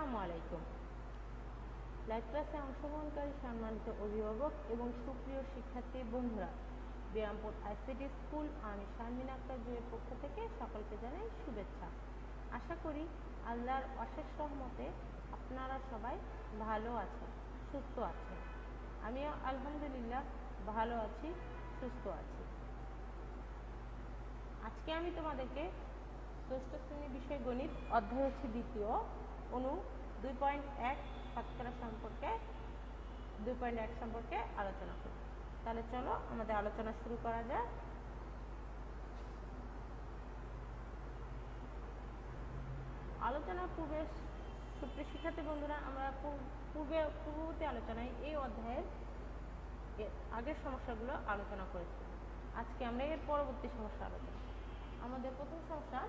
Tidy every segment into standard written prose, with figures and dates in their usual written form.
আসসালামু আলাইকুম। লাইভ ক্লাসে অংশগ্রহণকারী সম্মানিত অভিভাবক এবং সুপ্রিয় শিক্ষার্থী বন্ধুরা, বিরামপুর আইসিটি স্কুল আমি শারমিন আক্তার জুয়ের পক্ষ থেকে সকলকে জানাই শুভেচ্ছা। আশা করি আল্লাহর অশেষ রহমতে আপনারা সবাই ভালো আছেন, সুস্থ আছেন। আমিও আলহামদুলিল্লাহ ভালো আছি, সুস্থ আছি। আজকে আমি তোমাদেরকে ষষ্ঠ শ্রেণী বিষয় গণিত অধ্যায় হচ্ছে দ্বিতীয় অনু 2.1 শতকরা সম্পর্কে 2.1 সম্পর্কে আলোচনা করব। তাহলে চলো আমাদের আলোচনা শুরু করা যাক। আলোচনার পূর্বে সুপ্রিয় শিক্ষার্থী বন্ধুরা, আমরা পূর্ববর্তী আলোচনায় এই অধ্যায়ের আগের সমস্যাগুলো আলোচনা করেছি। আজকে আমরা এর পরবর্তী সমস্যা আলোচনা। আমাদের প্রথম সমস্যা,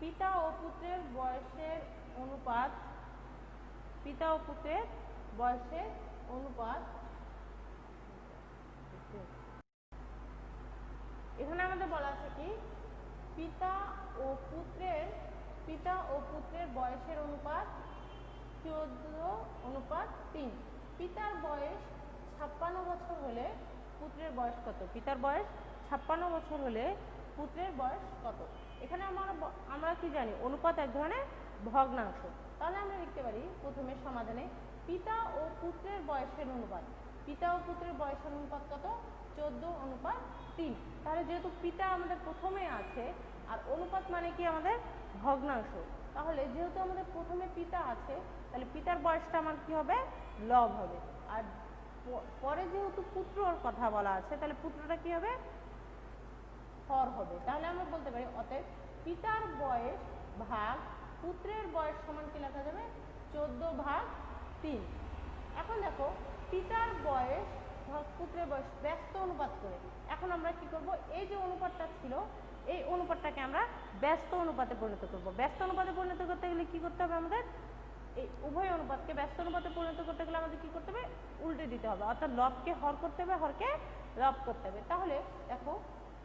পিতা ও পুত্রের বয়সের অনুপাত। পিতা ও পুত্রের বয়সের অনুপাত। এখানে আমাদের বলা আছে কি পিতা ও পুত্রের বয়সের অনুপাত 14:3। পিতার বয়স 56 বছর হলে পুত্রের বয়স কত? পিতার বয়স 56 বছর হলে পুত্রের বয়স কত? এখানে আমরা কি জানি, অনুপাত এক ধরনের ভগ্নাংশ। তাহলে আমরা লিখতে পারি প্রথমে সমাধানে পিতা ও পুত্রের বয়সের অনুপাত। পিতা ও পুত্রের বয়সের অনুপাত কত? 14:3। তাহলে যেহেতু পিতা আমাদের প্রথমে আছে আর অনুপাত মানে কি আমাদের ভগ্নাংশ, তাহলে যেহেতু আমাদের প্রথমে পিতা আছে তাহলে পিতার বয়সটা আমার কি হবে? লব হবে। আর পরে যেহেতু পুত্রর কথা বলা আছে তাহলে পুত্রটা কি হবে? হর হবে। তাহলে আমরা বলতে পারি অতএব পিতার বয়স ভাগ পুত্রের বয়স সমান কি লেখা যাবে? 14/3। এখন দেখো পিতার বয়স ভাগ পুত্রের বয়স ব্যস্ত অনুপাত করে। এখন আমরা কি করব, এই যে অনুপাতটা ছিল এই অনুপাতটাকে আমরা ব্যস্ত অনুপাতে পরিণত করব। ব্যস্ত অনুপাতে পরিণত করতে গেলে কি করতে হবে? আমাদের এই উভয় অনুপাতকে ব্যস্ত অনুপাতে পরিণত করতে গেলে আমাদের কি করতে হবে? উল্টে দিতে হবে, অর্থাৎ লবকে হর করতে হবে, হরকে লব করতে হবে। তাহলে দেখো,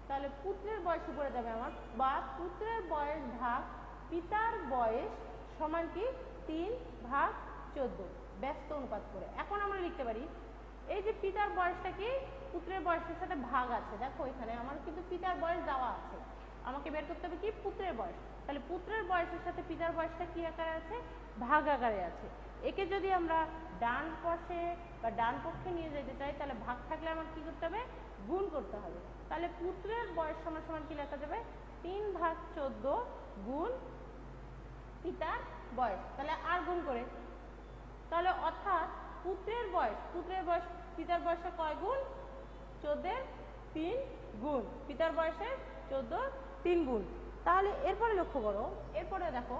তাহলে পুত্রের বয়স উপরে যাবে আমার, বা পুত্রের বয়স ভাগ পিতার বয়স সমান কি 3/14 ব্যস্ত অনুপাত করে। এখন আমরা লিখতে পারি এই যে পিতার বয়সটা কি পুত্রের বয়সের সাথে ভাগ আছে। দেখো এখানে আমার কিন্তু পিতার বয়স দেওয়া আছে, আমাকে বের করতে হবে কি পুত্রের বয়স। তাহলে পুত্রের বয়সের সাথে পিতার বয়সটা কি আকারে আছে? ভাগ আকারে আছে। একে যদি আমরা ডান পাশে বা ডান পক্ষে নিয়ে যেতে চাই তাহলে ভাগ থাকলে আমার কি করতে হবে? গুণ করতে হবে। তাহলে পুত্রের বয়স সমান সমান কি লেখা যাবে? 3/14 গুণ পিতার বয়স। তাহলে আর গুণ করে, তাহলে অর্থাৎ পুত্রের বয়স পিতার বয়সে কয় গুণ? 14/3 গুণ পিতার বয়সে 14/3 গুণ। তাহলে এরপরে লক্ষ্য করো, এরপরে দেখো,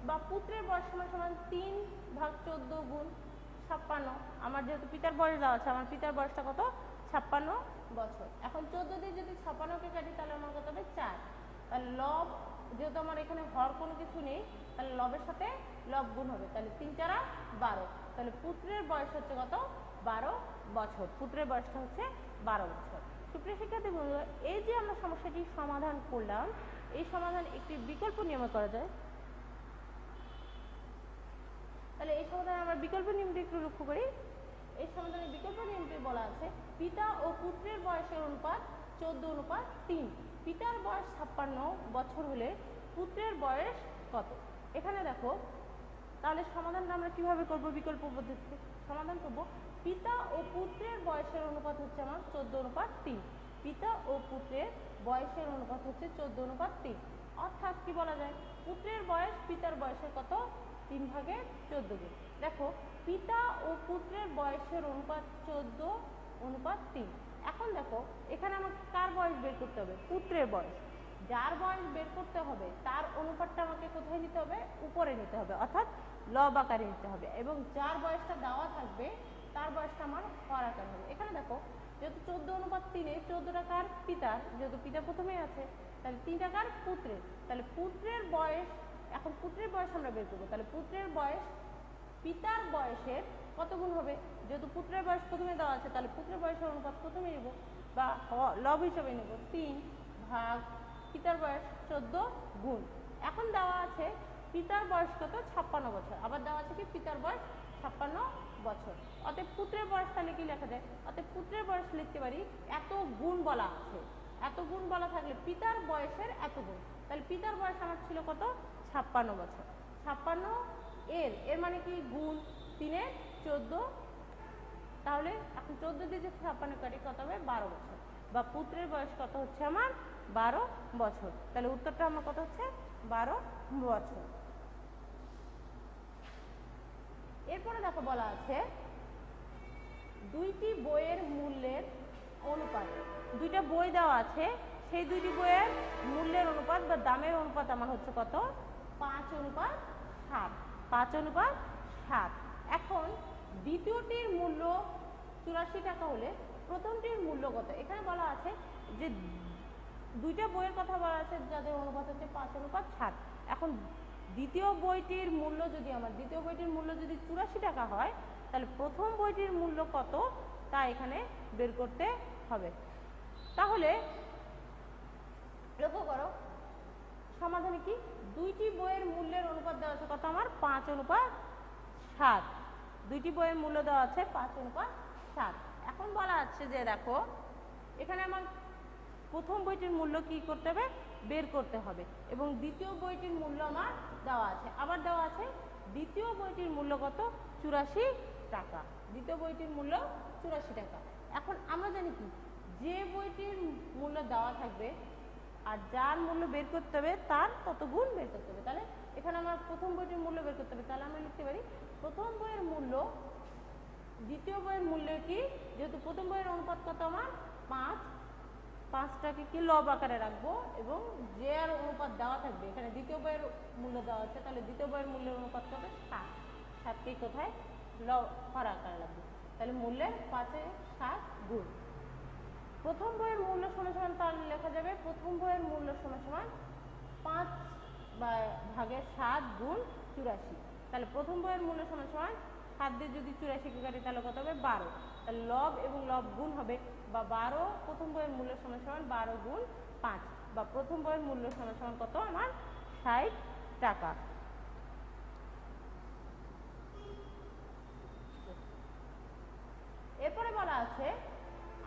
বা পুত্রের বয়স সমান সমান 3/14 গুণ 56। আমার যেহেতু পিতার বয়স দেওয়া আছে, আমার পিতার বয়সটা কত? 56 বছর। এখন 14 দিয়ে যদি 56কে কাটি তাহলে আমার কত হবে? 4। তাহলে লব, যেহেতু আমার এখানে হর কোনো কিছু নেই তাহলে লবের সাথে লব গুণ হবে, তাহলে 3×4 = 12। তাহলে পুত্রের বয়স হচ্ছে কত? 12 বছর। পুত্রের বয়সটা হচ্ছে 12 বছর। সুপ্রিয় শিক্ষার্থী বন্ধুরা, এই যে আমরা সমস্যাটি সমাধান করলাম, এই সমাধান একটি বিকল্প নিয়মে করা যায়। তাহলে এই সমাধানে আমরা বিকল্প নিয়মটি একটু লক্ষ্য করি। এই সমাধানের বিকল্প নিয়মটি বলা আছে পিতা ও পুত্রের বয়সের অনুপাত 14:3। পিতার বয়স 56 বছর হলে পুত্রের বয়স কত? এখানে দেখো, তাহলে সমাধানটা আমরা কিভাবে করব? বিকল্প পদ্ধতিতে সমাধান করব। পিতা ও পুত্রের বয়সের অনুপাত হচ্ছে আমার 14:3। পিতা ও পুত্রের বয়সের অনুপাত হচ্ছে 14:3। অর্থাৎ কি বলা যায়, পুত্রের বয়স পিতার বয়সের কত? 3/14 গুণ। দেখো, পিতা ও পুত্রের বয়সের অনুপাত 14:3। এখন দেখো এখানে আমাকে কার বয়স বের করতে হবে? পুত্রের বয়স। যার বয়স বের করতে হবে তার অনুপাতটা আমাকে কোথায় নিতে হবে? উপরে নিতে হবে, অর্থাৎ লব আকারে নিতে হবে, এবং যার বয়সটা দেওয়া থাকবে তার বয়সটা আমার হর আকার হবে। এখানে দেখো, যেহেতু 14:3, 14টা কার? পিতার, যেহেতু পিতা প্রথমেই আছে, তাহলে 3টা কার? পুত্রের। তাহলে পুত্রের বয়স, এখন পুত্রের বয়স আমরা বের করবো, তাহলে পুত্রের বয়স পিতার বয়সের কত গুণ হবে? যেহেতু পুত্রের বয়স প্রথমে দেওয়া আছে তাহলে পুত্রের বয়সের অনুপাত প্রথমে নেব, বা লব হিসেবে নেব 3 ভাগ পিতার বয়স 14 গুণ। এখন দেওয়া আছে পিতার বয়স কত? 56 বছর। আবার দেওয়া আছে কি পিতার বয়স 56 বছর। অতএব পুত্রের বয়স তাহলে কি লেখা যায়? অতএব পুত্রের বয়স লিখতে পারি এত গুণ বলা আছে, এত গুণ বলা থাকলে পিতার বয়সের এত গুণ, তাহলে পিতার বয়স আমার ছিল কত? 56 বছর। 56 এর মানে কি গুণ 3 এর 14, তাহলে এখন 14 দিয়ে যে 56 কাটি কত হবে? 12 বছর। বা পুত্রের বয়স কত হচ্ছে আমার? 12 বছর। তাহলে উত্তরটা আমার কত হচ্ছে? 12 বছর। এরপরে দেখো বলা আছে দুইটি বইয়ের মূল্যের অনুপাত। দুইটা বই দেওয়া আছে, সেই দুইটি বইয়ের মূল্যের অনুপাত বা দামের অনুপাত আমার হচ্ছে কত? 5:7। 5:7। এখন দ্বিতীয়টির মূল্য 84 টাকা হলে প্রথমটির মূল্য কত? এখানে বলা আছে যে দুইটা বইয়ের কথা বলা আছে যাদের অনুপাত হচ্ছে 5:7। এখন দ্বিতীয় বইটির মূল্য যদি 84 টাকা হয়, তাহলে প্রথম বইটির মূল্য কত তা এখানে বের করতে হবে। তাহলে লক্ষ্য করো সমাধানে কি দুইটি বইয়ের মূল্যের অনুপাত দেওয়া আছে কত আমার? 5:7। দুইটি বইয়ের মূল্য দেওয়া আছে 5:7। এখন বলা আছে যে দেখো এখানে আমার প্রথম বইটির মূল্য কি করতে হবে? বের করতে হবে। এবং দ্বিতীয় বইটির মূল্য আমার দেওয়া আছে, আবার দেওয়া আছে দ্বিতীয় বইটির মূল্য কত? 84 টাকা। দ্বিতীয় বইটির মূল্য 84 টাকা। এখন আমরা জানি কি যে বইটির মূল্য দেওয়া থাকবে আর যার মূল্য বের করতে হবে তার তত গুণ বের করতে হবে। তাহলে এখানে আমার প্রথম বইটির মূল্য বের করতে হবে, তাহলে আমরা লিখতে পারি প্রথম বইয়ের মূল্য দ্বিতীয় বইয়ের মূল্য কি, যেহেতু প্রথম বইয়ের অনুপাত কত আমার? 5, 5টাকে কি লব আকারে রাখবো এবং যে আর অনুপাত দেওয়া থাকবে, এখানে দ্বিতীয় বইয়ের মূল্য দেওয়া আছে, তাহলে দ্বিতীয় বইয়ের মূল্যের অনুপাত কত? 7। 7কে কোথায়? হর আকারে রাখবো। তাহলে মূল্যের 5-7 গুণ। প্রথম বইয়ের মূল্য সমান তাহলে লেখা যাবে প্রথম বইয়ের মূল্য সমান 5/7 গুণ 84। তাহলে প্রথম বইয়ের মূল্য সমান 7 দিয়ে যদি 84কে কাটি তাহলে কত হবে? 12। তাহলে লব এবং লব গুণ হবে, বা 12 প্রথম বইয়ের মূল্য সমান 12 গুণ 5, বা প্রথম বইয়ের মূল্য সমান কত আমার? 60 টাকা। এরপরে বলা আছে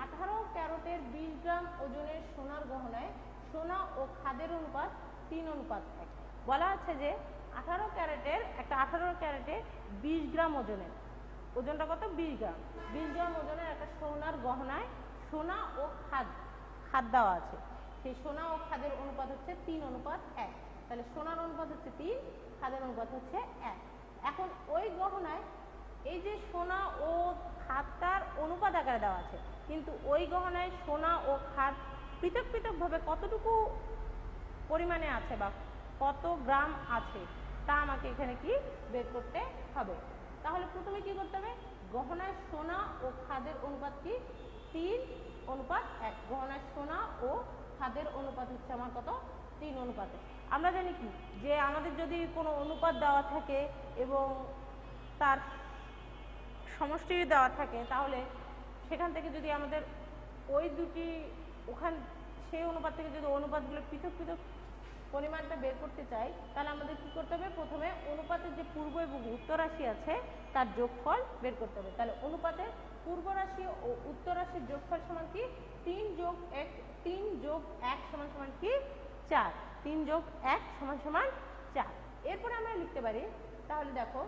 18 ক্যারেটের 20 গ্রাম ওজনের সোনার গহনায় সোনা ও খাদের অনুপাত 3:1। বলা আছে যে 18 ক্যারেটের 20 গ্রাম ওজনের, ওজনটা কত? 20 গ্রাম। 20 গ্রাম ওজনের একটা সোনার গহনায় সোনা ও খাদ দেওয়া আছে। সেই সোনা ও খাদের অনুপাত হচ্ছে 3:1। তাহলে সোনার অনুপাত হচ্ছে 3, খাদের অনুপাত হচ্ছে 1। এখন ওই গহনায় এই যে সোনা ও খাদটার অনুপাত আকারে দেওয়া আছে, কিন্তু ওই গহনায় সোনা ও খাদ পৃথক পৃথকভাবে কতটুকু পরিমাণে আছে বা কত গ্রাম আছে তা আমাকে এখানে কি বের করতে হবে। তাহলে প্রথমে কি করতে হবে? গহনায় সোনা ও খাদের অনুপাত কি? 3:1। গহনায় সোনা ও খাদের অনুপাত হচ্ছে আমার কত? 3:1। আমরা জানি কি যে আমাদের যদি কোনো অনুপাত দেওয়া থাকে এবং তার সমষ্টি দেওয়া থাকে, তাহলে সেখান থেকে যদি আমাদের ওই দুটি সেই অনুপাত থেকে যদি অনুপাতগুলো পৃথক পৃথক পরিমাণটা বের করতে চাই, তাহলে আমাদের কি করতে হবে? প্রথমে অনুপাতের যে পূর্ব এবং উত্তর রাশি আছে তার যোগফল বের করতে হবে। তাহলে অনুপাতের পূর্ব রাশি ও উত্তর রাশির যোগফল সমান কি? 3 যোগ 1 সমান কি? 4। 3 যোগ 1 সমান 4। এরপরে আমরা লিখতে পারি, তাহলে দেখো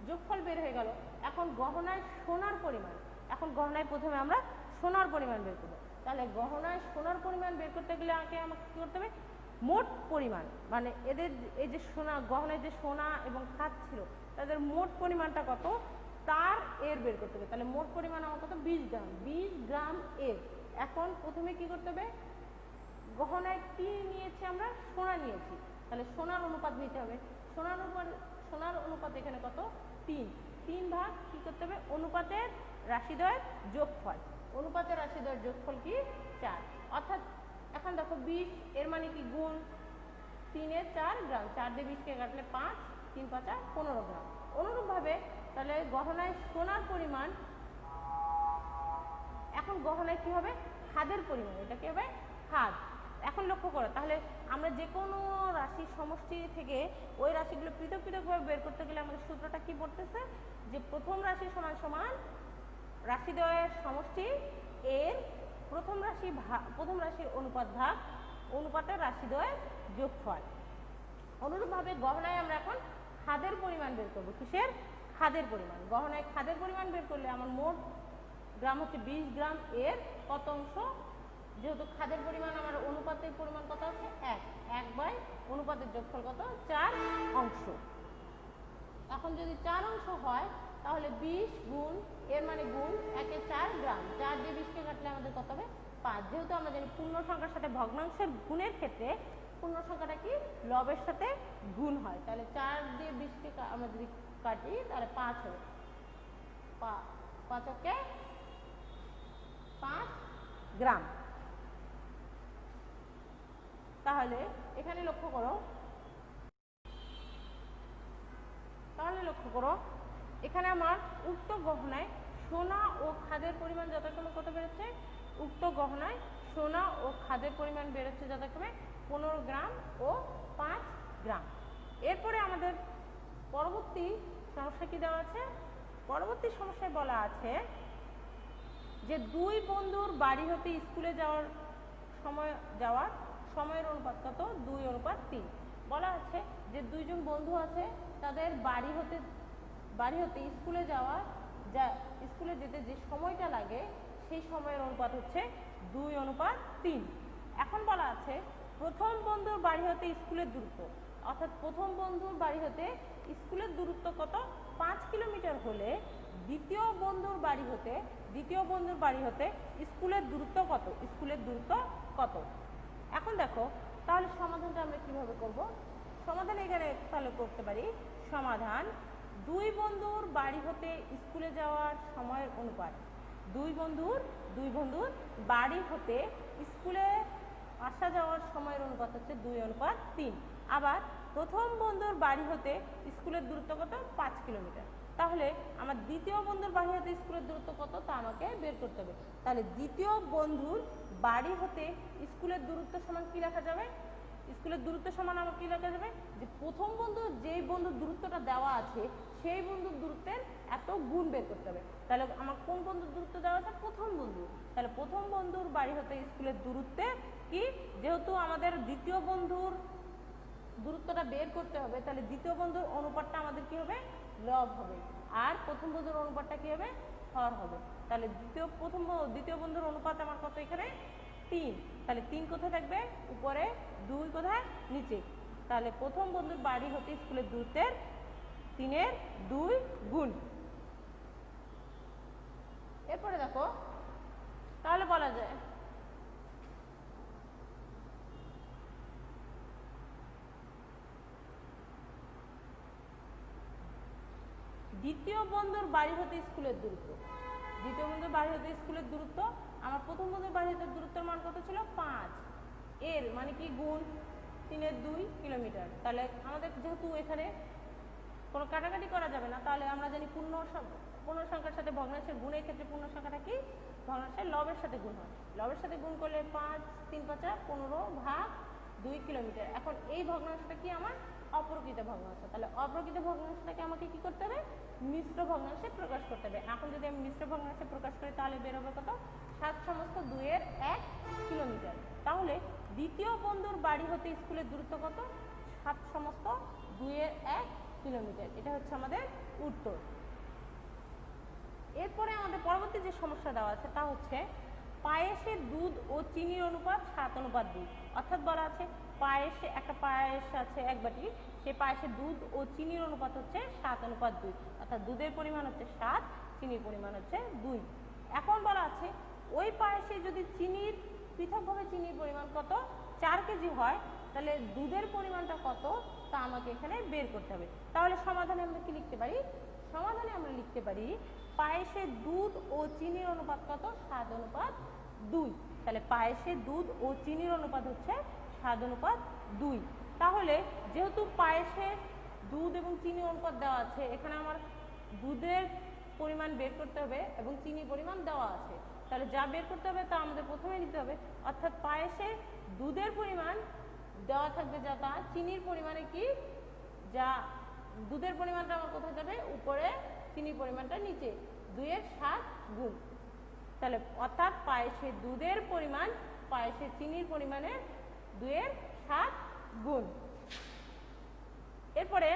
যোগফল বের হয়ে গেল। এখন গহনায় সোনার পরিমাণ, এখন গহনায় প্রথমে আমরা সোনার পরিমাণ বের করব। তাহলে গহনায় সোনার পরিমাণ বের করতে গেলে আমাকে কি করতে হবে? মোট পরিমাণ, মানে এদের এই যে সোনা গহনায় যে সোনা এবং খাদ ছিল তাদের মোট পরিমাণটা কত তার এর বের করতে হবে। তাহলে মোট পরিমাণ আমার কত? 20 গ্রাম। 20 গ্রাম এর। এখন প্রথমে কি করতে হবে? গহনায় কি নিয়েছি আমরা? সোনা নিয়েছি, তাহলে সোনার অনুপাত নিতে হবে। সোনার অনুপাত এখানে কত? 3। 3 ভাগ কি করতে হবে? অনুপাতের রাশিদ্বয়ের যোগফল। অনুপাতের রাশিদ্বয়ের যোগফল কি? 4। অর্থাৎ এখন দেখো 20 এর মানে কি? গুণ 3 এর 4 গ্রাম। 4 দিয়ে 20কে কাটলে 5, 3 × 5 = 15 গ্রাম। অনুরূপভাবে তাহলে গহনায় সোনার পরিমাণ, এখন গহনায় কি হবে? খাদের পরিমাণ, এটা কি হবে? খাদ। এখন লক্ষ্য করো, তাহলে আমরা যে কোনো রাশির সমষ্টি থেকে ওই রাশিগুলো পৃথক পৃথকভাবে বের করতে গেলে আমাদের সূত্রটা কি পড়তেছে, যে প্রথম রাশি সমান সমান রাশিদ্বয়ের সমষ্টি এর প্রথম রাশির অনুপাত ভাগ অনুপাতের রাশিদ্বয়ের যোগফল। অনুরূপভাবে গহনায় আমরা এখন খাদের পরিমাণ বের করব। কিসের? খাদের পরিমাণ। গহনায় খাদের পরিমাণ বের করলে আমার মোট গ্রাম হচ্ছে 20 গ্রাম, এর কত অংশ, যেহেতু খাদের পরিমাণ আমার অনুপাতের পরিমাণ কত আছে 1 বাই অনুপাতের যোগফল কত 4 অংশ। এখন যদি 4 অংশ হয় তাহলে 20 গুণ এর মানে গুণ 1 এ 4 গ্রাম, 4 দিয়ে 20 কে কাটলে আমাদের কত হবে 5। যেহেতু আমরা জানি পূর্ণ সংখ্যার সাথে ভগ্নাংশের গুণের ক্ষেত্রে পূর্ণ সংখ্যাটা কি লবের সাথে গুণ হয়, তাহলে 4 দিয়ে 20 কে আমরা যদি কাটি তাহলে 5 হবে, 5 কে 5 গ্রাম। তাহলে এখানে লক্ষ্য করো, এখানে আমার উক্ত গহনায় সোনা ও খাদের পরিমাণ যথাক্রমে কত বেরোচ্ছে, উক্ত গহনায় সোনা ও খাদের পরিমাণ বেরোচ্ছে যথাক্রমে 15 গ্রাম ও 5 গ্রাম। এরপরে আমাদের পরবর্তী সমস্যা কি দেওয়া আছে, পরবর্তী সমস্যায় বলা আছে যে দুই বন্ধুর বাড়ি হতে স্কুলে যাওয়ার সময়ের অনুপাত কত, 2:3। বলা আছে যে দুইজন বন্ধু আছে, তাদের বাড়ি হতে স্কুলে যেতে যে সময়টা লাগে সেই সময়ের অনুপাত হচ্ছে 2:3। এখন বলা আছে প্রথম বন্ধুর বাড়ি হতে স্কুলের দূরত্ব, অর্থাৎ প্রথম বন্ধুর বাড়ি হতে স্কুলের দূরত্ব কত 5 কিলোমিটার হলে দ্বিতীয় বন্ধুর বাড়ি হতে স্কুলের দূরত্ব কত। এখন দেখো তাহলে সমাধানটা আমরা কিভাবে করব। সমাধান এখানে তাহলে করতে পারি, সমাধান দুই বন্ধুর বাড়ি হতে স্কুলে যাওয়ার সময়ের অনুপাত, দুই বন্ধুর বাড়ি হতে স্কুলে আসা যাওয়ার সময়ের অনুপাত হচ্ছে 2:3। আবার প্রথম বন্ধুর বাড়ি হতে স্কুলের দূরত্ব কত 5 কিলোমিটার, তাহলে আমার দ্বিতীয় বন্ধুর বাড়ি হতে স্কুলের দূরত্ব কত তা আমাকে বের করতে হবে। তাহলে দ্বিতীয় বন্ধুর বাড়ি হতে স্কুলের দূরত্ব সমান কি লেখা যাবে, স্কুলের দূরত্ব সমান আমার কি লেখা যাবে, যে প্রথম বন্ধু যেই বন্ধুর দূরত্বটা দেওয়া আছে সেই বন্ধুর দূরত্বের এত গুণ বের করতে হবে। তাহলে আমার কোন বন্ধুর দূরত্ব দেওয়া আছে, প্রথম বন্ধু, তাহলে প্রথম বন্ধুর বাড়ি হতে স্কুলের দূরত্বে কি, যেহেতু আমাদের দ্বিতীয় বন্ধুর দূরত্বটা বের করতে হবে, তাহলে দ্বিতীয় বন্ধুর অনুপাতটা আমাদের কি হবে, লব হবে, আর প্রথম বন্ধুর অনুপাতটা কি হবে, হর হবে। তাহলে দ্বিতীয় বন্ধুর অনুপাত আমার কত এখানে 3, তাহলে 3 কোথায় থাকবে উপরে, 2 কোথায় নিচে, তাহলে প্রথম বন্ধুর বাড়ি হতে স্কুলের দূরত্বের 3/2 গুণ। এরপরে দেখো তাহলে বলা যায় দ্বিতীয় বন্ধুর বাড়ি হতে স্কুলের দূরত্ব, আমার প্রথম বন্ধুর বাড়ি হতে দূরত্বের মান কত ছিল 5, এর মানে কি গুণ 3/2 কিলোমিটার। তাহলে আমাদের যেহেতু এখানে কোনো কাটাকাটি করা যাবে না, তাহলে আমরা জানি পূর্ণ সংখ্যার সাথে ভগ্নাংশের গুণের ক্ষেত্রে পূর্ণ সংখ্যাটা কি, ভগ্নাংশের লবের সাথে গুণ হয়, লবের সাথে গুণ করলে 5 3 5 15 ভাগ 2 কিলোমিটার। এখন এই ভগ্নাংশটা কি আমার অপ্রকৃত ভগ্নাংশ, তাহলে অপ্রকৃত ভগ্নাংশটাকে আমাকে কি করতে হবে, মিশ্র ভগ্নাংশে প্রকাশ করতে হবে। এখন যদি আমি মিশ্র ভগ্নাংশে প্রকাশ করি তাহলে বের হবে কত, 7/2 কিলোমিটার। তাহলে দ্বিতীয় বন্ধুর বাড়ি হতে স্কুলের দূরত্ব কত, 7/2 কিলোমিটার। এটা হচ্ছে আমাদের উত্তর। এরপরে আমাদের পরবর্তী যে সমস্যা দেওয়া আছে তা হচ্ছে পায়েসে দুধ ও চিনির অনুপাত 7:2, অর্থাৎ বলা আছে একটা পায়েস আছে 1 বাটি, সেই পায়েসে দুধ ও চিনির অনুপাত হচ্ছে 7:2, অর্থাৎ দুধের পরিমাণ হচ্ছে 7, চিনির পরিমাণ হচ্ছে 2। এখন বলা আছে ওই পায়েসে যদি পৃথকভাবে চিনির পরিমাণ কত 4 কেজি হয়, তাহলে দুধের পরিমাণটা কত তা আমাকে এখানে বের করতে হবে। তাহলে সমাধানে আমরা কি লিখতে পারি, সমাধানে আমরা লিখতে পারি পায়েসে দুধ ও চিনির অনুপাত কত, 7:2। তাহলে পায়েসে দুধ ও চিনির অনুপাত হচ্ছে 7:2। তাহলে যেহেতু পায়েসে দুধ এবং চিনির অনুপাত দেওয়া আছে, এখানে আমার দুধের পরিমাণ বের করতে হবে এবং চিনির পরিমাণ দেওয়া আছে, তাহলে যা বের করতে হবে তা আমাদের প্রথমে নিতে হবে, অর্থাৎ পায়েসে দুধের পরিমাণ দেওয়া থাকবে যা তা চিনির পরিমাণে কি যা দুধের পরিমাণটা আমার কোথায় যাবে উপরে, চিনির পরিমাণটা নিচে, 2-এর 7 গুণ। তাহলে অর্থাৎ পায়েসে দুধের পরিমাণ পায়েসে চিনির পরিমাণের 2-এর 7 গুণ। এরপরে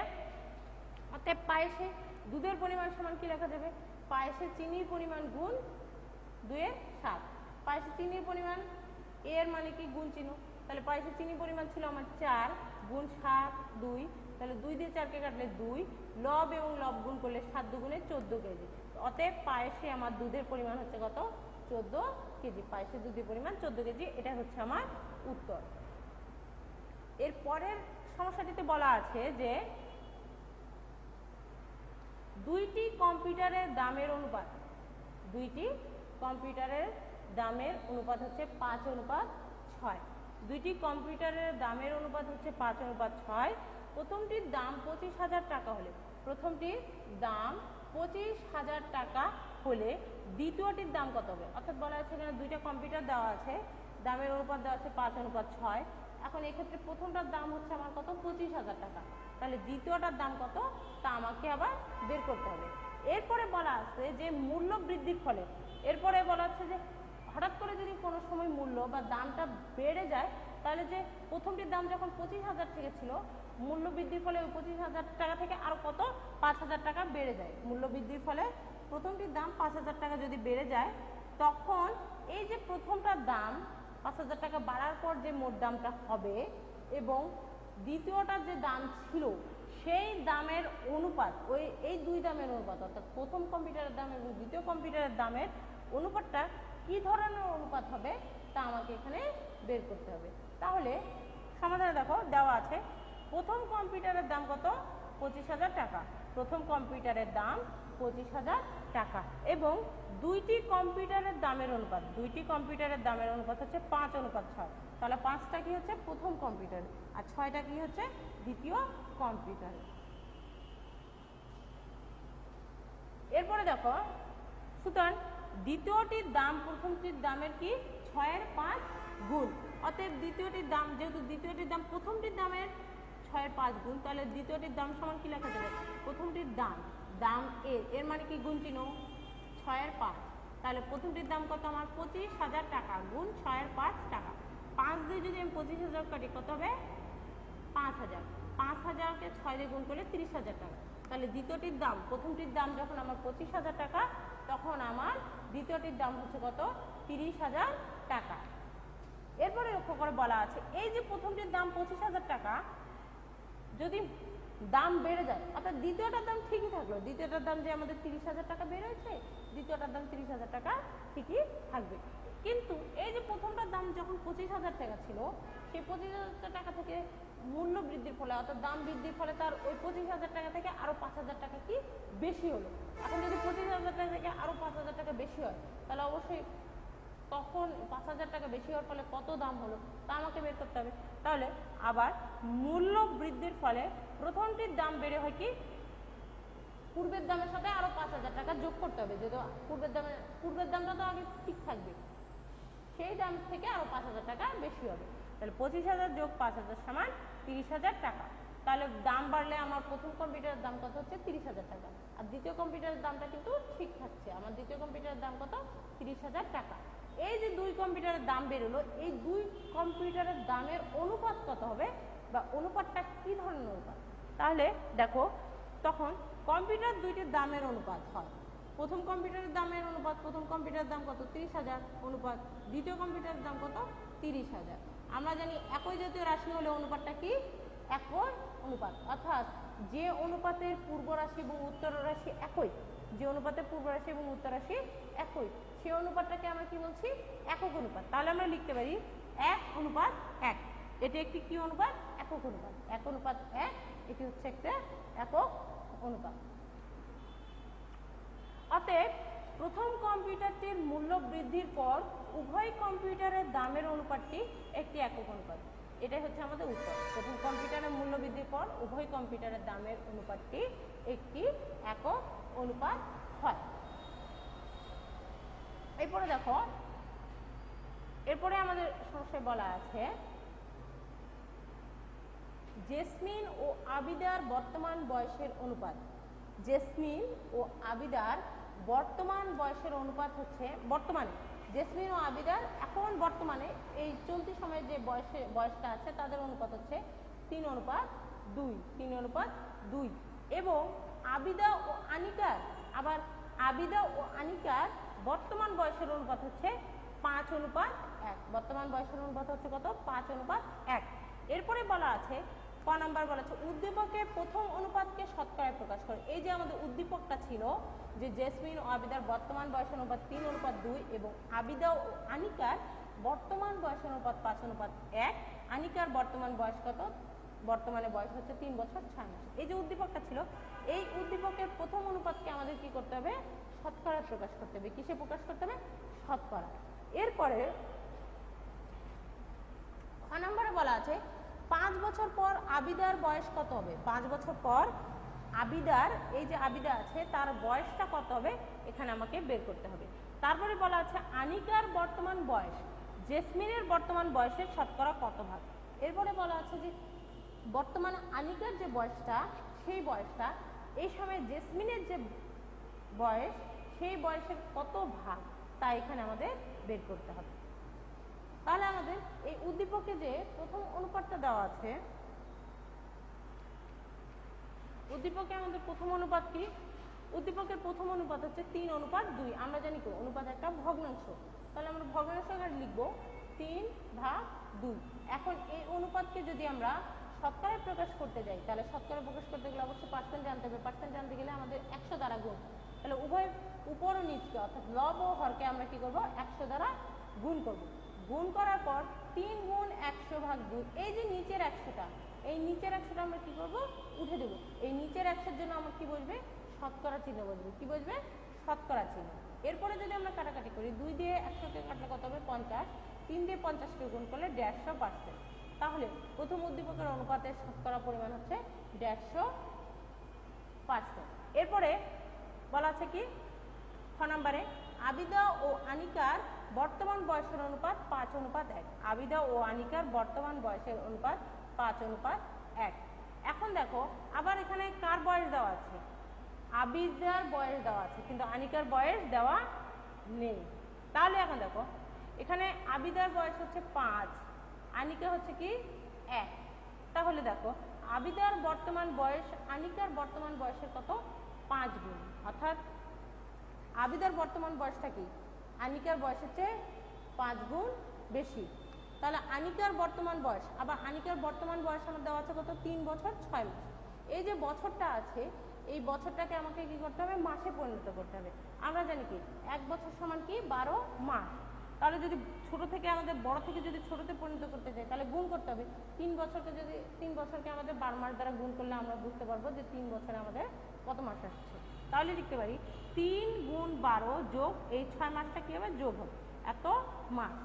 অর্থাৎ পায়েসে দুধের পরিমাণ সমান কি লেখা যাবে, পায়েসে চিনির পরিমাণ গুণ 2-এর 7। পায়েসে চিনির পরিমাণ এর মানে কি গুণ চিহ্ন, তাহলে পায়েসে চিনির পরিমাণ ছিল আমার 4 গুণ 7 2, তাহলে 2 দিয়ে 4কে কাটলে 2, লব এবং লব গুণ করলে 7 দুগুণে 14 কেজি। অতএব পায়েসে আমার দুধের পরিমাণ হচ্ছে কত, 14 কেজি। পায়েসে দুধের পরিমাণ 14 কেজি, এটা হচ্ছে আমার উত্তর। এর পরের সমস্যাটিতে বলা আছে যে দুইটি কম্পিউটারের দামের অনুপাত, দুইটি কম্পিউটারের দামের অনুপাত হচ্ছে 5:6। দুইটি কম্পিউটারের দামের অনুপাত হচ্ছে 5:6। প্রথমটির দাম 25,000 টাকা হলে, প্রথমটির দাম 25,000 টাকা হলে দ্বিতীয়টির দাম কত হবে? অর্থাৎ বলা আছে এখানে দুইটা কম্পিউটার দেওয়া আছে, দামের অনুপাত দেওয়া আছে 5:6। এখন এক্ষেত্রে প্রথমটার দাম হচ্ছে আমার কত, 25,000 টাকা, তাহলে দ্বিতীয়টার দাম কত তা আমাকে আবার বের করতে হবে। এরপরে বলা আছে যে মূল্য বৃদ্ধির ফলে, এরপরে বলা আছে যে হঠাৎ করে যদি কোনো সময় মূল্য বা দামটা বেড়ে যায়, তাহলে যে প্রথমটির দাম যখন 25,000 থেকে ছিল, মূল্য বৃদ্ধির ফলে ওই 25,000 টাকা থেকে আরো কত 5,000 টাকা বেড়ে যায়। মূল্য বৃদ্ধির ফলে প্রথমটির দাম 5,000 টাকা যদি বেড়ে যায়, তখন এই যে প্রথমটার দাম 5,000 টাকা বাড়ার পর যে মোট দামটা হবে এবং দ্বিতীয়টার যে দাম ছিল সেই দামের অনুপাত, ওই এই দুই দামের অনুপাত, অর্থাৎ প্রথম কম্পিউটারের দাম এবং দ্বিতীয় কম্পিউটারের দামের অনুপাতটা কি ধরনের অনুপাত হবে তা আমাকে এখানে বের করতে হবে। তাহলে সমাধানে দেখো দেওয়া আছে প্রথম কম্পিউটারের দাম কত, 25,000 টাকা, প্রথম কম্পিউটারের দাম 25,000 টাকা এবং দুইটি কম্পিউটারের দামের অনুপাত, দুইটি কম্পিউটারের দামের অনুপাত হচ্ছে 5:6। তাহলে 5টা কি হচ্ছে প্রথম কম্পিউটার আর 6টা কি হচ্ছে দ্বিতীয় কম্পিউটারে। এরপরে দেখো সুতরাং দ্বিতীয়টির দাম প্রথমটির দামের কি 6-এর 5 গুণ, অতএব দ্বিতীয়টির দাম, যেহেতু দ্বিতীয়টির দাম প্রথমটির দামের 6-এর 5 গুণ, তাহলে দ্বিতীয়টির দাম সমান কি লেখা যাবে, প্রথমটির দাম, দাম এর মানে কি গুণ চিহ্ন 6-এর 5, তাহলে প্রথমটির দাম কত আমার 25,000 টাকা গুণ 6-এর 5 টাকা। 5 দিয়ে যদি আমি 25,000 কাটি কত হবে 5,000, 5,000কে 6 দিয়ে গুণ করলে 30,000 টাকা। তাহলে দ্বিতীয়টির দাম, প্রথমটির দাম যখন আমার 25,000 টাকা, তখন আমার দ্বিতীয়টির দাম হচ্ছে কত 30,000 টাকা। এরপরে লক্ষ্য করে বলা আছে এই যে প্রথমটির দাম 25,000 টাকা যদি দাম বেড়ে যায়, অর্থাৎ দ্বিতীয়টার দাম ঠিকই থাকলো, দ্বিতীয়টার দাম যে আমাদের 30,000 টাকা বেড়েছে, দ্বিতীয়টার দাম 30,000 টাকা ঠিকই থাকবে, কিন্তু এই যে প্রথমটার দাম যখন 25,000 টাকা ছিল, সেই 25,000 টাকা থেকে মূল্য বৃদ্ধির ফলে অর্থাৎ দাম বৃদ্ধির ফলে তার ওই 25,000 টাকা থেকে আরো 5,000 টাকা কি বেশি হলো। এখন যদি 25,000 টাকা থেকে আরো 5,000 টাকা বেশি হয়, তাহলে অবশ্যই তখন 5,000 টাকা বেশি হওয়ার ফলে কত দাম হলো তা আমাকে বের করতে হবে। তাহলে আবার মূল্য বৃদ্ধির ফলে প্রথমটির দাম বেড়ে হয় কি পূর্বের দামের সাথে আরো 5,000 টাকা যোগ করতে হবে, যেহেতু পূর্বের দামটা তো আগে ঠিক থাকবে, সেই দাম থেকে আরো 5,000 টাকা বেশি হবে। তাহলে 25,000 যোগ 5,000 সমান 30,000 টাকা। তাহলে দাম বাড়লে আমার প্রথম কম্পিউটারের দাম কত হচ্ছে 30,000 টাকা, আর দ্বিতীয় কম্পিউটারের দামটা কিন্তু ঠিক থাকছে, আমার দ্বিতীয় কম্পিউটারের দাম কত 30,000 টাকা। এই যে দুই কম্পিউটারের দাম বেরোলো, এই দুই কম্পিউটারের দামের অনুপাত কত হবে বা অনুপাতটা কি ধরনের অনুপাত, তাহলে দেখো তখন কম্পিউটার দুইটির দামের অনুপাত হয়, প্রথম কম্পিউটারের দামের অনুপাত, প্রথম কম্পিউটারের দাম কত 30,000 অনুপাত দ্বিতীয় কম্পিউটারের দাম কত 30,000। আমরা জানি একই জাতীয় রাশি হলে অনুপাতটা কি একই অনুপাত, অর্থাৎ যে অনুপাতের পূর্ব রাশি এবং উত্তর রাশি একই, যে অনুপাতের পূর্ব রাশি এবং উত্তর রাশি একই, সেই অনুপাতটাকে আমরা কি বলছি একক অনুপাত। তাহলে আমরা লিখতে পারি 1:1, এটি একটি কি অনুপাত একক অনুপাত, 1:1, এটি হচ্ছে একটা একক অনুপাত। অতএব প্রথম কম্পিউটারটির মূল্য বৃদ্ধির পর উভয় কম্পিউটারের দামের অনুপাতটি একটি একক অনুপাত, এটাই হচ্ছে আমাদের উত্তর। প্রথম কম্পিউটারের মূল্য বৃদ্ধির পর উভয় কম্পিউটারের দামের অনুপাতটি একটি একক অনুপাত হয়। এরপরে দেখো, এরপরে আমাদের সমস্যায় বলা আছে জেসমিন ও আবিদার বর্তমান বয়সের অনুপাত। জেসমিন ও আবিদার বর্তমান বয়সের অনুপাত হচ্ছে, বর্তমানে জেসমিন ও আবিদার এখন বর্তমানে এই চলতি সময়ে যে বয়সটা আছে তাদের অনুপাত হচ্ছে 3:2, 3:2। এবং আবিদা ও আনিকার, আবার আবিদা ও আনিকার বর্তমান বয়সের অনুপাত হচ্ছে 5:1। বর্তমান বয়সের অনুপাত হচ্ছে কত? 5:1। এরপরে বলা আছে ক নাম্বার বলা আছে উদ্দীপকের প্রথম অনুপাতকে শতকরায় প্রকাশ করে। এই যে আমাদের উদ্দীপকটা ছিল যে জেসমিন ও আবিদার বর্তমান বয়সের অনুপাত 3:2 এবং আবিদা ও আনিকার বর্তমান বয়সের অনুপাত 5:1। আনিকার বর্তমান বয়স কত? বর্তমানে বয়স হচ্ছে 3 বছর 6 মাস। এই যে উদ্দীপকটা ছিল, এই উদ্দীপকের প্রথম অনুপাতকে আমাদের কি করতে হবে? শতকরায় প্রকাশ করতে হবে। কিসে প্রকাশ করতে হবে? শতকরা। এরপরে খ নম্বরে বলা আছে 5 বছর পর আবিদার বয়স কত হবে? 5 বছর পর আবিদার, এই যে আবিদা আছে তার বয়সটা কত হবে এখানে আমাকে বের করতে হবে। তারপরে বলা আছে আনিকার বর্তমান বয়স জেসমিনের বর্তমান বয়সের শতকরা কত ভাগ। এরপরে বলা আছে যে বর্তমানে আনিকার যে বয়সটা, সেই বয়সটা এই সময় জেসমিনের যে বয়স সেই বয়সের কত ভাগ তা এখানে আমাদের বের করতে হবে। তাহলে আমাদের এই উদ্দীপকে যে প্রথম অনুপাতটা দেওয়া আছে, উদ্দীপকে আমাদের প্রথম অনুপাত কি? উদ্দীপকের প্রথম অনুপাত হচ্ছে 3:2। আমরা জানি কি অনুপাত একটা ভগ্নাংশ, তাহলে আমরা ভগ্নাংশ আকারে লিখবো 3/2। এখন এই অনুপাতকে যদি আমরা শতকরায় প্রকাশ করতে যাই, তাহলে শতকরায় প্রকাশ করতে গেলে অবশ্যই পার্সেন্ট জানতে হবে। পার্সেন্ট জানতে গেলে আমাদের 100 দ্বারা গুণ, তাহলে উভয় উপর ও নিচকে অর্থাৎ লব ও হরকে আমরা কি করব? 100 দ্বারা গুণ করব। গুণ করার পর 3 গুণ 100/2, এই যে নিচের 100টা, এই নিচের 100টা আমরা কি করব? উঠে দেব। এই নিচের 100-এর জন্য আমার কি বসবে? শতকরা চিহ্ন বসবে। কি বসবে? শতকরা চিহ্ন। এরপরে যদি আমরা কাটাকাটি করি, 2 দিয়ে 100কে কাটলে কত হবে? 50। 3 দিয়ে 50কে গুণ করলে 150%। তাহলে প্রথম উদ্দীপকের অনুপাতের শতকরা পরিমাণ হচ্ছে 150%। এরপরে বলা আছে কি খ নম্বরে আবিদা ও আনিকার বর্তমান বয়সের অনুপাত 5:1। আবিদা ও আনিকার বর্তমান বয়সের অনুপাত 5:1। এখন দেখো আবার এখানে কার বয়স দেওয়া আছে? আবিদার বয়স দেওয়া আছে, কিন্তু আনিকার বয়স দেওয়া নেই। তাহলে এখন দেখো এখানে আবিদার বয়স হচ্ছে 5, আনিকা হচ্ছে কি 1। তাহলে দেখো আবিদার বর্তমান বয়স আনিকার বর্তমান বয়সের কত? 5 গুণ, অর্থাৎ আবিদার বর্তমান বয়সটা কি আনিকার বয়সের চেয়ে 5 গুণ বেশি। তাহলে আনিকার বর্তমান বয়স, আবার আনিকার বর্তমান বয়স আমার দেওয়া আছে কত? 3 বছর 6 মাস। এই যে বছরটা আছে, এই বছরটাকে আমাকে কি করতে হবে? মাসে পরিণত করতে হবে। আমরা জানি কি 1 বছর সমান কি 12 মাস। তাহলে যদি ছোট থেকে আমাদের বড় থেকে যদি ছোটতে পরিণত করতে চাই, তাহলে গুণ করতে হবে। 3 বছরকে আমাদের 12 মাস দ্বারা গুণ করলে আমরা বুঝতে পারবো যে 3 বছরে আমাদের কত মাস আসছে। তাহলে লিখতে পারি 3 গুণ 12 যোগ এই 6 মাসটা কি হবে? যোগ হবে, এত মাস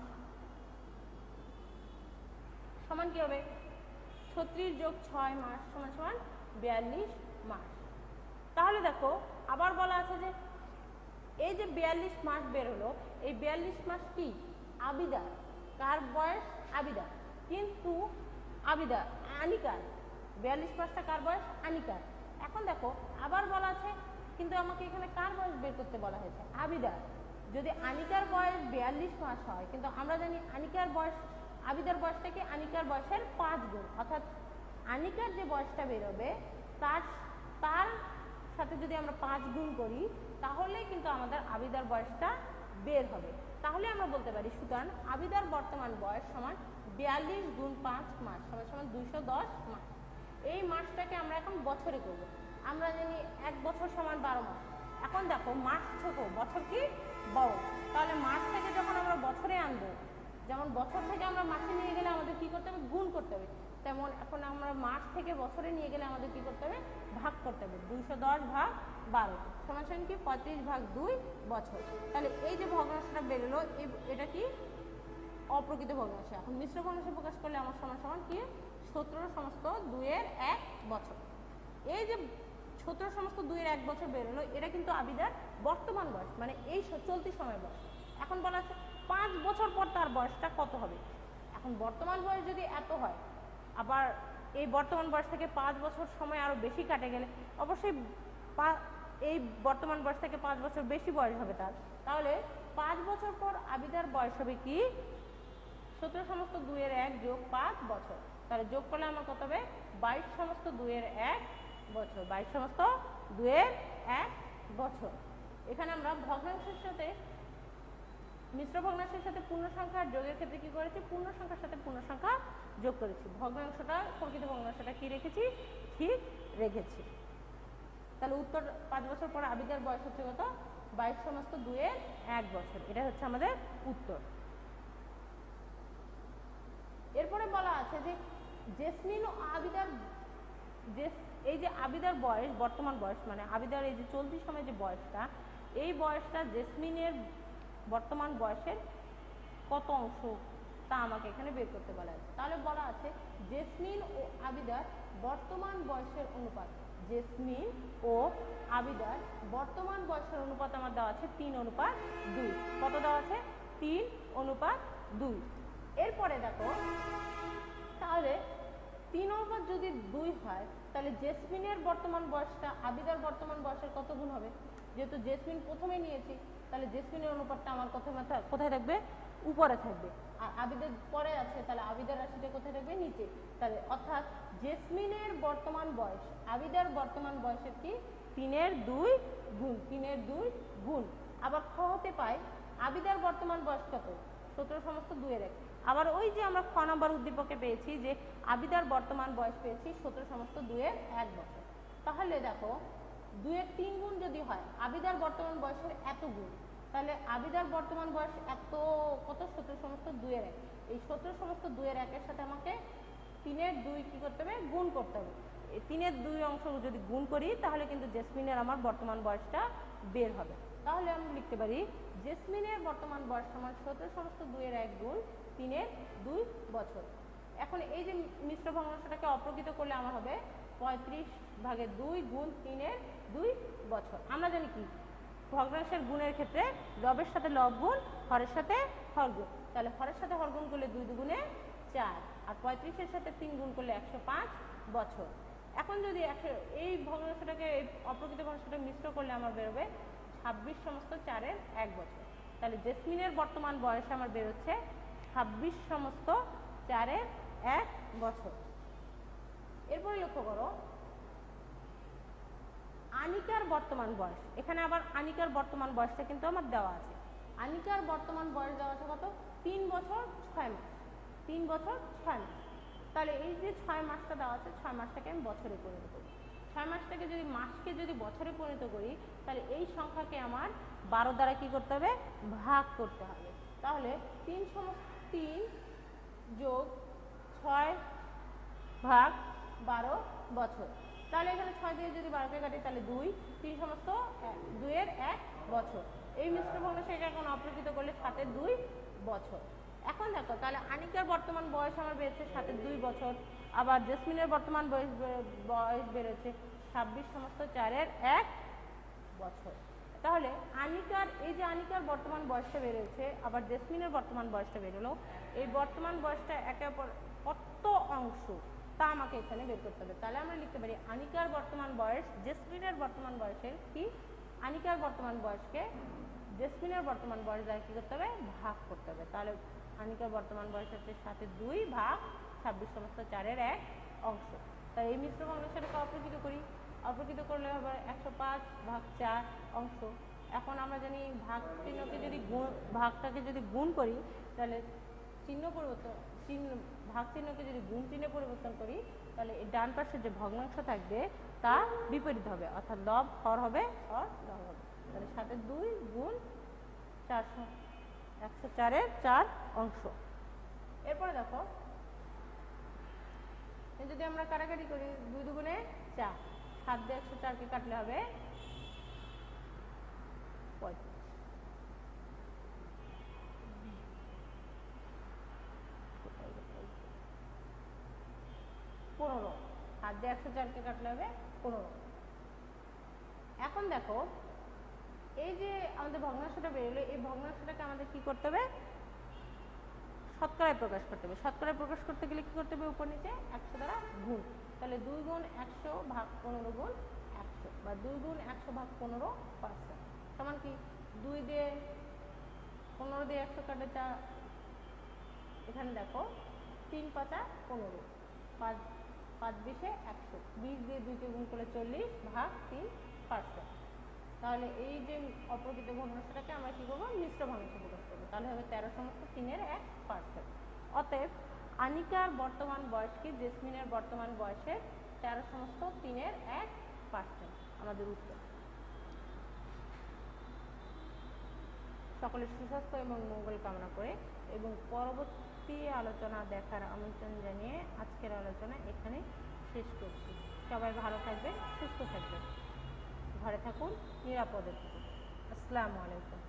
সমান কি হবে? 36 যোগ 6 মাস সমান সমান 42 মাস। তাহলে দেখো আবার বলা আছে যে এই যে 42 মাস বের হলো, এই 42 মাস কি আবিদা, কার বয়স? আবিদা, কিন্তু আবিদা আনিকার 42 মাসটা কার বয়স? আনিকার। এখন দেখো আবার বলা আছে, কিন্তু আমাকে এখানে কার বয়স বের করতে বলা হয়েছে? আবিদার। যদি আনিকার বয়স 42 মাস হয়, কিন্তু আমরা জানি আনিকার বয়স, আবিদার বয়সটা কি আনিকার বয়সের 5 গুণ, অর্থাৎ আনিকার যে বয়সটা বেরোবে তার সাথে যদি আমরা 5 গুণ করি তাহলে কিন্তু আমাদের আবিদার বয়সটা বের হবে। তাহলে আমরা বলতে পারি সুতরাং আবিদার বর্তমান বয়স সমান 42 গুণ 5 মাস সমান সমান 210 মাস। এই মাসটাকে আমরা এখন বছরে করব। আমরা জানি 1 বছর সমান 12 মাস। এখন দেখো মাস ছোট, বছর কি বড়, তাহলে মাস থেকে যখন আমরা বছরে আনবো, যেমন বছর থেকে আমরা মাসে নিয়ে গেলে আমাদের কি করতে হবে? গুণ করতে হবে। তেমন এখন আমরা মাস থেকে বছরে নিয়ে গেলে আমাদের কি করতে হবে? ভাগ করতে হবে। 210/12 সমান সমান কি 35/2 বছর। তাহলে এই যে ভগ্নাংশটা বেরোলো, এটা কি অপ্রকৃত ভগ্নাংশ। এখন মিশ্র ভগ্নাংশে প্রকাশ করলে আমার সমান সমান কি 17 সমস্ত 2-এর 1 বছর। এই যে 17 সমস্ত 2-এর 1 বছর বেরোলো, এটা কিন্তু আবিদার বর্তমান বয়স, মানে এই চলতি সময় বয়স। এখন বলা আছে 5 বছর পর তার বয়সটা কত হবে। এখন বর্তমান বয়স যদি এত হয়, আবার এই বর্তমান বয়স থেকে 5 বছর সময় আরো বেশি কাটে গেলে অবশ্যই এই বর্তমান বয়স থেকে 5 বছর বেশি বয়স হবে তার। তাহলে 5 বছর পর আবিদার বয়স হবে কি 17 সমস্ত 2 এর 1 যোগ 5 বছর। তাহলে যোগ করলে আমার কত হবে 22 সমস্ত 2 এর 1 বছর। 22 সমস্ত 2 এর 1 বছর। এখানে আমরা ভগ্নাংশের সাথে মিশ্র ভগ্নাংশের সাথে পূর্ণ সংখ্যার যোগের ক্ষেত্রে কি করেছি, পূর্ণ সংখ্যার সাথে পূর্ণ সংখ্যা যোগ করেছি। ভগ্নাংশটা প্রকৃত ভগ্নাংশটা কি রেখেছি, ঠিক রেখেছি। তাহলে উত্তর 5 বছর পর আবিদার বয়স হচ্ছে কত 22 সমস্ত 2 এর 1 বছর। এটা হচ্ছে আমাদের উত্তর। এরপরে বলা আছে যে জেসমিন ও আবিদার এই যে আবিদার বয়স, বর্তমান বয়স মানে আবিদার এই যে চলতি সময় যে বয়সটা, এই বয়সটা জেসমিনের বর্তমান বয়সের কত অংশ তা আমাকে এখানে বের করতে বলা আছে। তাহলে বলা আছে জেসমিন ও আবিদার বর্তমান বয়সের অনুপাত। জেসমিন ও আবিদার বর্তমান বয়সের অনুপাত আমার দেওয়া আছে 3:2। কত দেওয়া আছে 3:2। এরপরে দেখো তাহলে 3 যদি 2 হয় তাহলে জেসমিনের বর্তমান বয়সটা আবিদার বর্তমান বয়সের কত গুণ হবে। যেহেতু জেসমিন প্রথমে নিয়েছি তাহলে জেসমিনের অনুপাতটা আমার কোথায় থাকবে, উপরে থাকবে। আর আবিদার পরে আছে তাহলে আবিদার রাশিটা কোথায় থাকবে, নিচে। তাহলে অর্থাৎ জেসমিনের বর্তমান বয়স আবিদার বর্তমান বয়সের কি 3/2 গুণ। 3/2 গুণ। আবার খ হতে পাই আবিদার বর্তমান বয়স কত 17 সমস্ত 2 এর 1। আবার ওই যে আমরা খ নম্বর উদ্দীপকে পেয়েছি যে আবিদার বর্তমান বয়স পেয়েছি 17 সমস্ত 2 এর 1 বছর। তাহলে দেখো 2 এর 3 গুণ যদি হয় আবিদার বর্তমান বয়সের এত গুণ, তাহলে আবিদার বর্তমান বয়স এত কত 17 সমস্ত 2 এর 1। এই 17 সমস্ত 2 এর 1 এর সাথে আমাকে 3/2 কি করতে হবে, গুণ করতে হবে। এই 3/2 অংশ যদি গুণ করি তাহলে কিন্তু জেসমিনের আমার বর্তমান বয়সটা বের হবে। তাহলে আমি লিখতে পারি জেসমিনের বর্তমান বয়স সমান 17 সমস্ত 2 এর 1 গুণ 3/2 বছর। এখন এই যে মিশ্র ভগ্নাংশটাকে অপ্রকৃত করলে আমার হবে 35/2 গুণ 3/2 বছর। আমরা জানি কি ভগ্নাংশের গুণের ক্ষেত্রে লবের সাথে লব গুণ, হরের সাথে হর গুণ। তাহলে হরের সাথে হর গুণ করলে 2 দুগুণে 4, আর 35-এর সাথে 3 গুণ করলে 105 বছর। এখন যদি এই ভগ্নাংশটাকে অপ্রকৃত ভগ্নাংশটা মিশ্র করলে আমার বেরোবে 26 সমস্ত 4 এর 1 বছর। তাহলে জেসমিনের বর্তমান বয়স আমার বেরোচ্ছে 26 সমস্ত 4 এর 1 বছর। এরপরে লক্ষ্য করো আনিকার বর্তমান বয়স। এখানে আবার আনিকার বর্তমান বয়সটা কিন্তু আমার দেওয়া আছে। আনিকার বর্তমান বয়স দেওয়া আছে কত 3 বছর 6 মাস। 3 বছর 6 মাস। তাহলে এই যে 6 মাসটা দেওয়া আছে 6 মাসটাকে আমি বছরে পরিণত করি। 6 মাসটাকে যদি মাসকে যদি বছরে পরিণত করি তাহলে এই সংখ্যাকে আমার 12 দ্বারা কি করতে হবে, ভাগ করতে হবে। তাহলে 3 যোগ 6 ভাগ 12 বছর। তাহলে এখানে 6 দিয়ে যদি 12কে কাটি তাহলে 2, 3 সমস্ত 2 এর 1 বছর। এই মিশ্র ভগ্নাংশটাকে এখন অপ্রকৃত করলে 7/2 বছর। এখন দেখো তাহলে আনিকার বর্তমান বয়স আমার বেড়েছে 7/2 বছর, আবার জেসমিনের বর্তমান বয়স বেড়েছে 26 সমস্ত 4 এর 1 বছর। তাহলে আনিকার এই যে আনিকার বর্তমান বয়সটা বেড়েছে, আবার জেসমিনের বর্তমান বয়সটা বেরোলো, এই বর্তমান বয়সটা একে অপর কত অংশ তা আমাকে এখানে বের করতে হবে। তাহলে আমরা লিখতে পারি আনিকার বর্তমান বয়স জেসমিনের বর্তমান বয়সের কি, আনিকার বর্তমান বয়সকে জেসমিনের বর্তমান বয়স দ্বারা কি করতে হবে, ভাগ করতে হবে। তাহলে আনিকার বর্তমান বয়স হচ্ছে 7/2 ভাগ 26 সমস্ত 4 এর 1 অংশ। তাই এই মিশ্র ভগ্নাংশটাকে অপ্রকৃত করি। অপ্রকৃত করলে হবে 105/4 অংশ। এখন আমরা জানি ভাগ চিহ্নকে যদি ভাগটাকে যদি গুণ করি তাহলে চিহ্ন পরিবর্তন, ভাগ চিহ্নকে যদি গুণ চিহ্নে পরিবর্তন করি তাহলে এই ডান পাশে যে ভগ্নাংশ থাকবে তা বিপরীত হবে, অর্থাৎ লব হর হবে, হর লব হবে। তাহলে 7/2 গুণ 400 104 এর 4 অংশ। এরপরে দেখো যদি আমরা কাটাকাটি করি 2 দুগুণে 4, 7 দিয়ে 104কে কাটলে হবে 35। 15, 7 দিয়ে 104কে কাটলে হবে 15। এখন দেখো এই যে আমাদের ভগ্নাংশটা বেরোলো, এই ভগ্নাংশটাকে আমাদের কি করতে হবে, শতকরায় প্রকাশ করতে হবে। শতকরায় প্রকাশ করতে গেলে কি করতে হবে, উপর নিচে 100 দ্বারা গুণ। তাহলে 2 গুণ 100 ভাগ 15 গুণ 100 বা 2 গুণ 100 ভাগ 15% সমান কি 2 দিয়ে 15 দিয়ে 100 কাটে যা, এখানে দেখো 3 5 15, 5 5 20 100, 20 দিয়ে 2 কে গুণ করলে 40 ভাগ 3%। তাহলে এই যে অপ্রকৃত ভগ্নাংশটাকে আমরা কি করবো, মিশ্র ভগ্নাংশে প্রকাশ করবো। তাহলে হবে 13 সমস্ত 3-এর 1%। অতএব আনিকার বর্তমান বয়স কি জেসমিনের বর্তমান বয়সের 13 সমস্ত 3-এর 1% আমাদের উত্তর। সকলের সুস্বাস্থ্য এবং মঙ্গল কামনা করে এবং পরবর্তী আলোচনা দেখার আমন্ত্রণ জানিয়ে আজকের আলোচনা এখানে শেষ করছি। সবাই ভালো থাকবেন, সুস্থ থাকবেন, ঘরে থাকুন, নিরাপদে থাকুন। আসসালামু আলাইকুম।